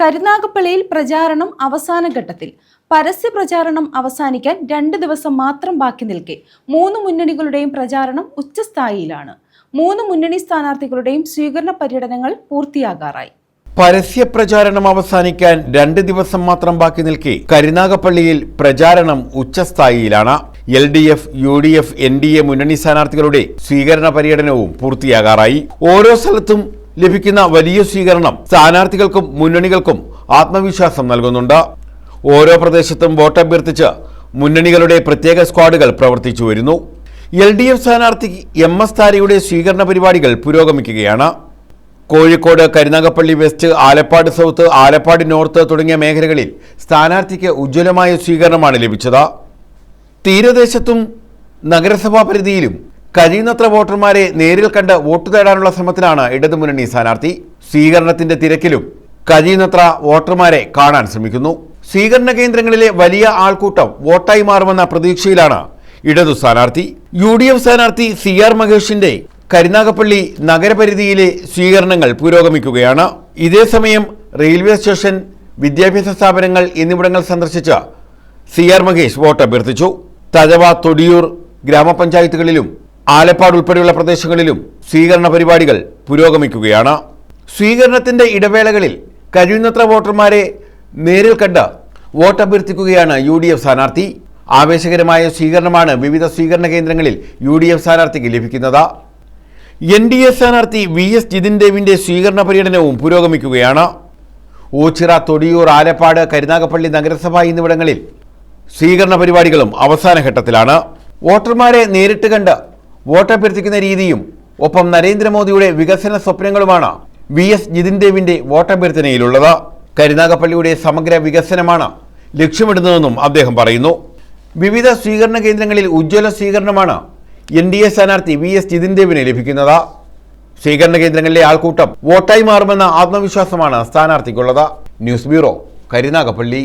കരുനാഗപ്പള്ളിയിൽ പ്രചാരണം അവസാന ഘട്ടത്തിൽ. പരസ്യ പ്രചാരണം അവസാനിക്കാൻ 2 ദിവസം മാത്രം ബാക്കി നിൽക്കെ 3 മുന്നണികളുടെയും പ്രചാരണം ഉച്ചസ്ഥായിയിലാണ്. 3 മുന്നണി സ്ഥാനാർത്ഥികളുടെയും സ്വീകരണ പര്യടനങ്ങൾ പൂർത്തിയാകാറായി. പരസ്യ പ്രചാരണം അവസാനിക്കാൻ 2 ദിവസം മാത്രം ബാക്കി നിൽക്കെ കരുനാഗപ്പള്ളിയിൽ പ്രചാരണം ഉച്ചസ്ഥായിയിലാണ്. LDF, UDF, NDA മുന്നണി സ്ഥാനാർത്ഥികളുടെ സ്വീകരണ പര്യടനവും പൂർത്തിയാകാറായി. ഓരോ സ്ഥലത്തും ലഭിക്കുന്ന വലിയ സ്വീകരണം സ്ഥാനാർത്ഥികൾക്കും മുന്നണികൾക്കും ആത്മവിശ്വാസം നൽകുന്നുണ്ട്. ഓരോ പ്രദേശത്തും വോട്ടഭ്യർത്ഥിച്ച് മുന്നണികളുടെ പ്രത്യേക സ്ക്വാഡുകൾ പ്രവർത്തിച്ചു വരുന്നു. LDF സ്ഥാനാർത്ഥി MS താരയുടെ സ്വീകരണ പരിപാടികൾ പുരോഗമിക്കുകയാണ്. Kozhikode, Karunagappally west, Alappad south, Alappad north തുടങ്ങിയ മേഖലകളിൽ സ്ഥാനാർത്ഥിക്ക് ഉജ്ജ്വലമായ സ്വീകരണമാണ് ലഭിച്ചത്. തീരദേശത്തും നഗരസഭാ പരിധിയിലും കഴിയുന്നത്ര വോട്ടർമാരെ നേരിൽ കണ്ട് വോട്ട് തേടാനുള്ള ശ്രമത്തിലാണ് ഇടതുമുന്നണി സ്ഥാനാർത്ഥി. സ്വീകരണത്തിന്റെ തിരക്കിലും കഴിയുന്നത്ര വോട്ടർമാരെ കാണാൻ ശ്രമിക്കുന്നു. സ്വീകരണ കേന്ദ്രങ്ങളിലെ വലിയ ആൾക്കൂട്ടം വോട്ടായി മാറുമെന്ന പ്രതീക്ഷയിലാണ് ഇടതു സ്ഥാനാർത്ഥി. UDF സ്ഥാനാർത്ഥി CR മഹേഷിന്റെ കരുനാഗപ്പള്ളി നഗരപരിധിയിലെ സ്വീകരണങ്ങൾ പുരോഗമിക്കുകയാണ്. ഇതേസമയം റെയിൽവേ സ്റ്റേഷൻ, വിദ്യാഭ്യാസ സ്ഥാപനങ്ങൾ എന്നിവിടങ്ങൾ സന്ദർശിച്ച് CR മഹേഷ് വോട്ട് അഭ്യർത്ഥിച്ചു. തഴവ, തൊടിയൂർ ഗ്രാമപഞ്ചായത്തുകളിലും ആലപ്പാട് ഉൾപ്പെടെയുള്ള പ്രദേശങ്ങളിലും സ്വീകരണ പരിപാടികൾ പുരോഗമിക്കുകയാണ്. സ്വീകരണത്തിന്റെ ഇടവേളകളിൽ കഴിയുന്നത്ര വോട്ടർമാരെ നേരിൽ കണ്ട് വോട്ട് അഭ്യർത്ഥിക്കുകയാണ് UDF സ്ഥാനാർത്ഥി. ആവേശകരമായ സ്വീകരണമാണ് വിവിധ സ്വീകരണ കേന്ദ്രങ്ങളിൽ UDF സ്ഥാനാർത്ഥിക്ക് ലഭിക്കുന്നത്. NDA സ്ഥാനാർത്ഥി VS ജിതിൻ ദേവിന്റെ സ്വീകരണ പര്യടനവും പുരോഗമിക്കുകയാണ്. ഓച്ചിറ, തൊടിയൂർ, ആലപ്പാട്, കരുനാഗപ്പള്ളി നഗരസഭ എന്നിവിടങ്ങളിൽ സ്വീകരണ പരിപാടികളും അവസാന ഘട്ടത്തിലാണ്. വോട്ടർമാരെ നേരിട്ട് കണ്ട് വോട്ടഭ്യർത്ഥിക്കുന്ന രീതിയും ഒപ്പം നരേന്ദ്രമോദിയുടെ വികസന സ്വപ്നങ്ങളുമാണ് VS ജിതിൻ ദേവിന്റെ വോട്ടഭ്യർത്ഥനയിലുള്ളത്. കരുനാഗപ്പള്ളിയുടെ സമഗ്ര വികസനമാണ് ലക്ഷ്യമിടുന്നതെന്നും അദ്ദേഹം പറയുന്നു. വിവിധ സ്വീകരണ കേന്ദ്രങ്ങളിൽ ഉജ്ജ്വല സ്വീകരണമാണ് NDA സ്ഥാനാർത്ഥി VS ജിതിൻ ദേവിന് ലഭിക്കുന്നത്. സ്വീകരണ കേന്ദ്രങ്ങളിലെ ആൾക്കൂട്ടം വോട്ടായി മാറുമെന്ന ആത്മവിശ്വാസമാണ് സ്ഥാനാർത്ഥിക്കുള്ളത്. News bureau, Karunagappally.